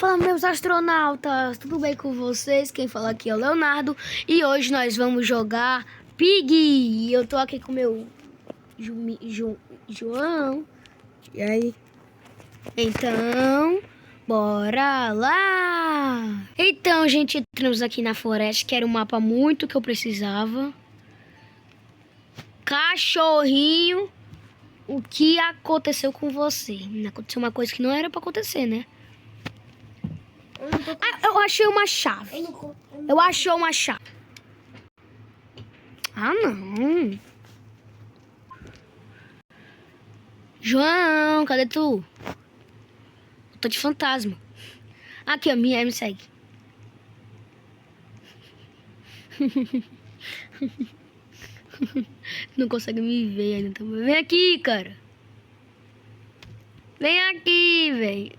Fala, meus astronautas, tudo bem com vocês? Quem fala aqui é o Leonardo e hoje nós vamos jogar Pig. E eu tô aqui com o meu João. E aí? Então, bora lá! Então, gente, entramos aqui na floresta, que era um mapa muito que eu precisava. Cachorrinho, o que aconteceu com você? Aconteceu uma coisa que não era pra acontecer, né? Eu achei uma chave. Eu achei uma chave. Ah, não. João, cadê tu? Eu tô de fantasma. Aqui, ó, me segue. Não consegue me ver ainda. Tá? Vem aqui, cara. Vem aqui, velho.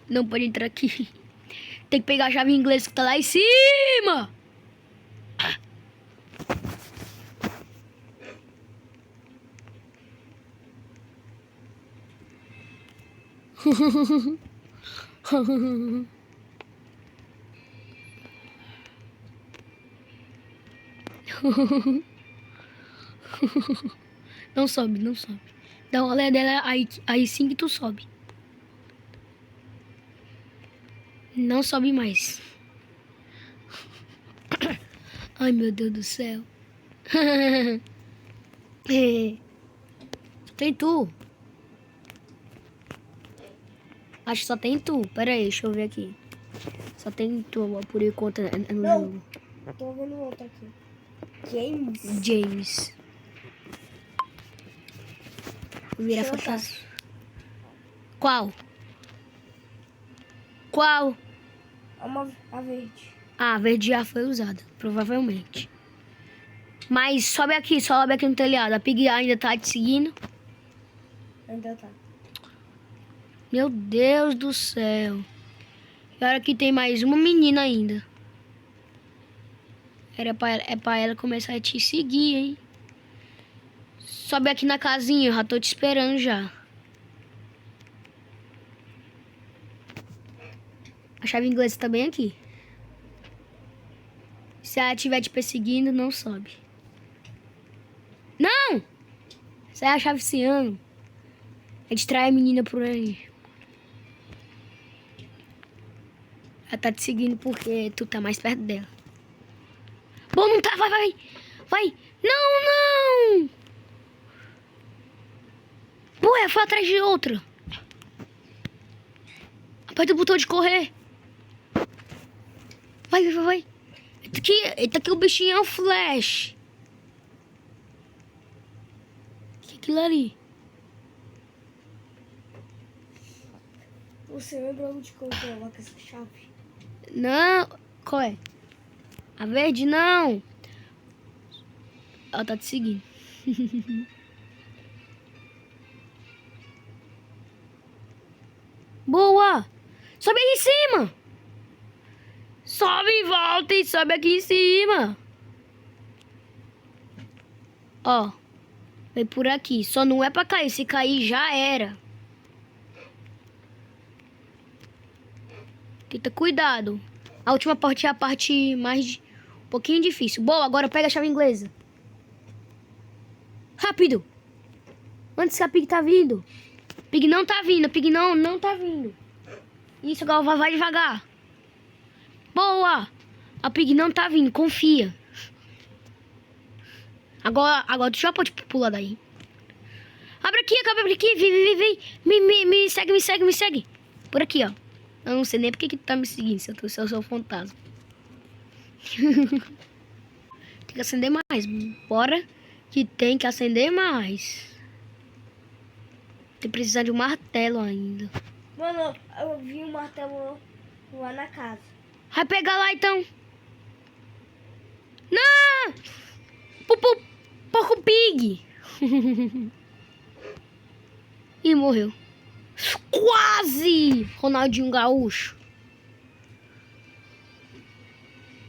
Não pode entrar aqui. Tem que pegar a chave inglesa que tá lá em cima. Não sobe, não sobe. Dá uma olhada dela, aí sim que tu sobe. Não sobe mais. Ai, meu Deus do céu. Tem tu. Acho que só tem tu. Pera aí, deixa eu ver aqui. Só tem tu, por enquanto, no jogo. Tô vendo outro aqui. James. James. Vou virar Deixa eu fantasma. Qual? Qual? A verde. Ah, a verde já foi usada, provavelmente. Mas sobe aqui no telhado. A Pig ainda tá te seguindo. Ainda tá. Meu Deus do céu. E olha que tem mais uma menina ainda. É pra ela começar a te seguir, hein? Sobe aqui na casinha, eu já tô te esperando já. A chave inglesa tá bem aqui. Se ela estiver te perseguindo, não sobe. Não! Essa é a chave ciano. É distrai a menina por aí. Ela tá te seguindo porque tu tá mais perto dela. Bom, não tá, vai. Vai. Não! Ué, foi atrás de outra. Aperta o botão de correr. Vai. Eita aqui o bichinho é um flash. Que é aquilo ali? Você lembra onde que eu coloco essa chave? Não. Qual é? A verde não. Ela tá te seguindo. Boa! Sobe aqui em cima! Sobe e volta e sobe aqui em cima. Ó. Vem por aqui. Só não é pra cair. Se cair, já era. Tenta cuidado. A última parte é a parte mais... um pouquinho difícil. Boa, agora pega a chave inglesa. Rápido! Antes que a Pig tá vindo. Pig não tá vindo. Pig não tá vindo. Isso, agora vai devagar. Boa! A Pig não tá vindo, confia. Agora tu já pode pular daí. Abre aqui, vem. Me segue. Por aqui, ó. Eu não sei nem porque que tu tá me seguindo, se eu sou fantasma. Tem que acender mais. Bora que tem que acender mais. Tem que precisar de um martelo ainda. Mano, eu vi um martelo lá na casa. Vai pegar lá então. Não! Porco Pig! Ih, morreu. Quase! Ronaldinho Gaúcho.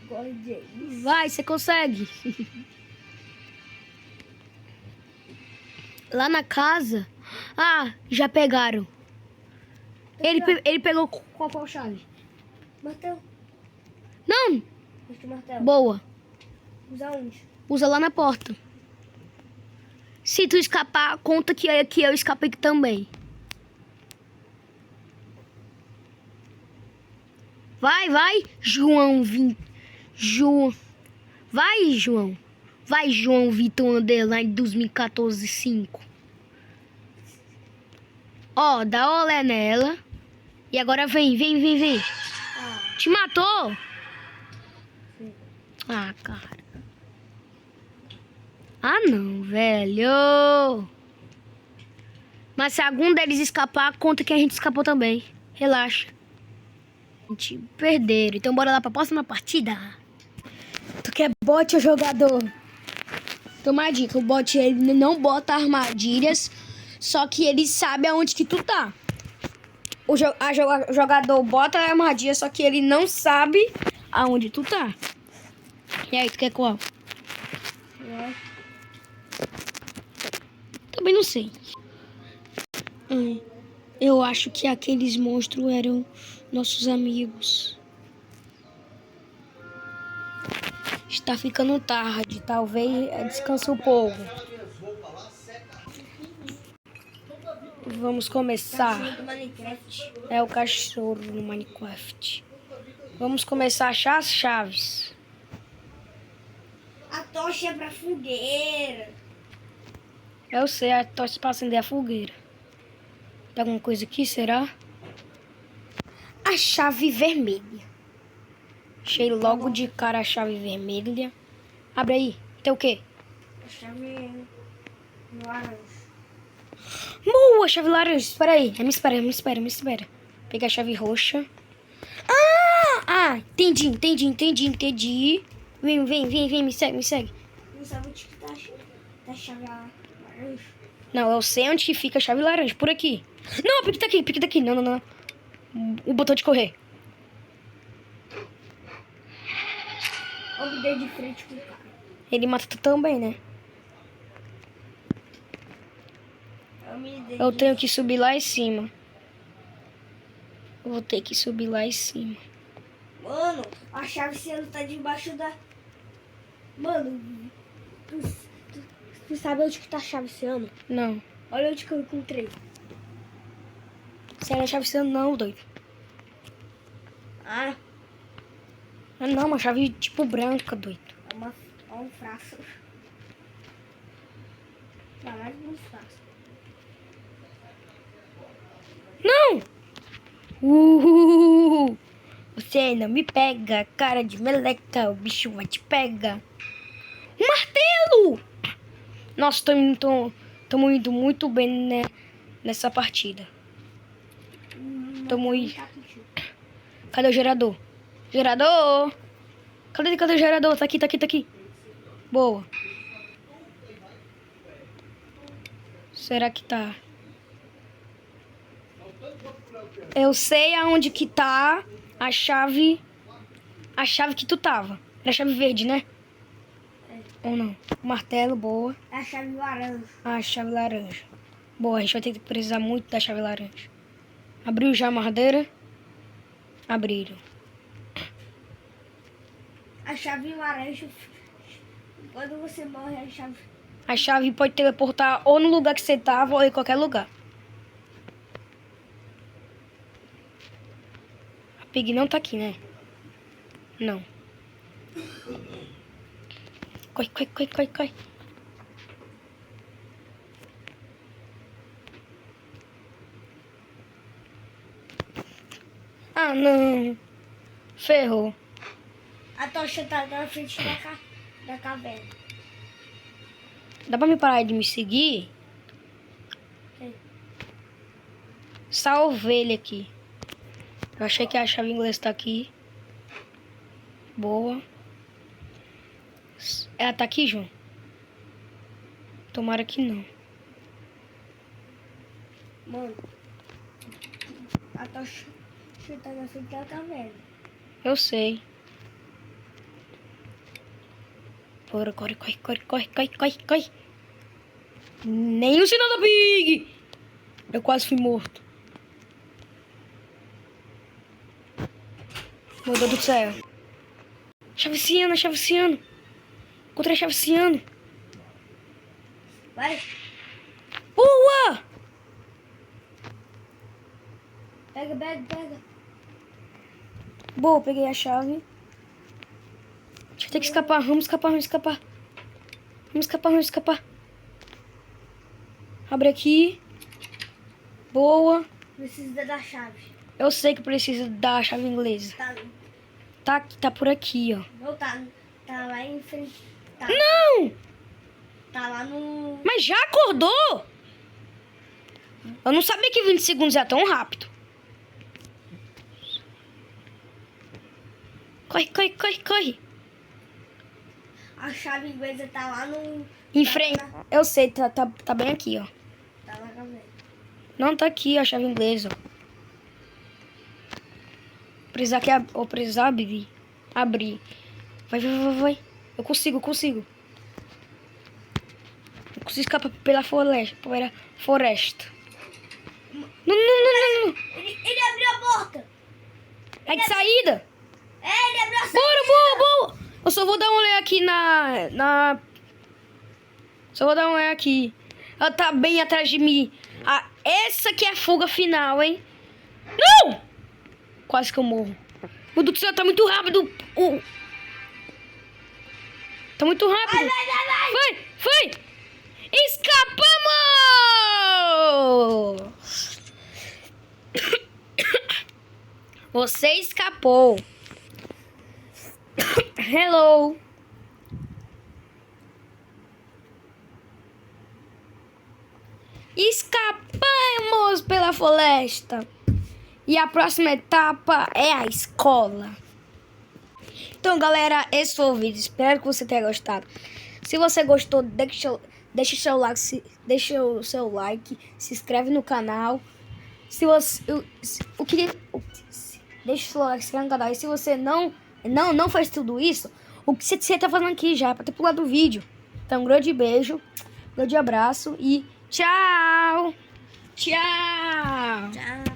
Agora James. Vai, você consegue. Lá na casa... Ah, já pegaram. Ele pegou qual chave? Martelo. Não! Este martelo. Boa. Usa onde? Usa lá na porta. Se tu escapar, conta que eu escapei também. Vai, João João. Vai, João. Vai, João Vitor Underline 2014-5. Ó, dá olé nela. E agora vem. Ah, Te matou? sim. Ah, cara. Ah, não, velho. Mas se algum deles escapar, conta que a gente escapou também. Relaxa. A gente perderam. Então bora lá pra próxima partida. Tu quer bot ou jogador? Toma a dica. O bot, ele não bota armadilhas. Só que ele sabe aonde que tu tá. O jogador bota a armadilha, só que ele não sabe aonde tu tá. E aí, tu quer qual? É. Também não sei. Eu acho que aqueles monstros eram nossos amigos. Está ficando tarde. Talvez descanse um pouco. Vamos começar. Cachorro do Minecraft. É o cachorro no Minecraft. Vamos começar a achar as chaves. A tocha é pra fogueira. Eu sei, a tocha para acender a fogueira. Tem alguma coisa aqui, será? A chave vermelha. Achei logo de cara a chave vermelha. Abre aí. Tem o quê? A chave laranja. Boa, chave laranja. Espera aí. Me espera. Pegar a chave roxa. Entendi. Vem, me segue. Não sabe onde que tá a chave laranja? Não, eu sei onde que fica a chave laranja. Por aqui. Não, pique tá aqui. Não. O botão de correr. Eu me dei de frente com o cara. Ele mata tu também, né? Eu tenho que subir lá em cima. Eu vou ter que subir lá em cima. Mano, a chave ciano tá debaixo da... Mano, tu sabe onde que tá a chave ciano? Não. Olha onde que eu encontrei. Sério, a chave ciano não, doido. Ah, Ah, não, uma chave tipo branca, doido. é um frasco. Tá mais um frasco. Não! Você não me pega, cara de meleca. O bicho vai te pegar. Um martelo! Nossa, tamo indo muito bem, né, nessa partida. Tamo indo. Cadê o gerador? Gerador! Cadê o gerador? Tá aqui. Boa. Será que tá? Eu sei aonde que tá a chave. A chave que tu tava. Era a chave verde, né? Ou não? O martelo, boa. É a chave laranja. Ah, a chave laranja. Boa, a gente vai ter que precisar muito da chave laranja. Abriu já a madeira? Abriram. A chave laranja, quando você morre, a chave... A chave pode teleportar ou no lugar que você tava ou em qualquer lugar. A Pig não tá aqui, né? Não. Corre. Ah, não. Ferrou. A tocha tá na frente da caverna. Dá pra me parar de me seguir? Sim. Salvei ele aqui. Eu achei que a chave inglesa tá aqui. Boa. Ela tá aqui, João? Tomara que não. Mano, a tocha tá na frente da caverna. Eu sei. Bora, corre. Nem o sinal da Pig! Eu quase fui morto. Meu Deus do céu. Chaveciano, chaveciano. Encontrei chaveciano. Vai. Boa! Pega, pega, pega. Boa, peguei a chave. Deixa eu ter que escapar. Vamos escapar, vamos escapar. Vamos escapar, vamos escapar. Abre aqui. Boa. Precisa da chave. Eu sei que preciso da chave inglesa. Tá por aqui, ó. Não, tá lá em frente. Não! Tá lá no... Mas já acordou? Eu não sabia que 20 segundos é tão rápido. Corre, corre, corre, corre. A chave inglesa tá lá no... Em frente. Eu sei, tá bem aqui, ó. Tá lá, galera. Não, tá aqui ó, a chave inglesa, ó. Vou precisar abrir. Vai, vai, vai, vai. Eu consigo. Eu consigo escapar pela floresta. Não. Ele abriu a porta. É de saída. Ele abriu a porta. Boa. Eu só vou dar uma olhada aqui Só vou dar uma olhada aqui. Ela tá bem atrás de mim. Ah, essa que é a fuga final, hein? Não! Quase que eu morro. Meu Deus do céu, tá muito rápido. Tá muito rápido. Vai. Foi! Escapamos! Você escapou. Hello. Escapamos pela floresta. E a próxima etapa é a escola. Então, galera, esse foi o vídeo. Espero que você tenha gostado. Se você gostou, deixa o seu like, se inscreve no canal. Se você deixa o seu like, se inscreve no canal. E se você não faz tudo isso, o que você tá fazendo aqui já, pra ter pulado o vídeo. Então, um grande beijo, um grande abraço e tchau! Tchau! Tchau.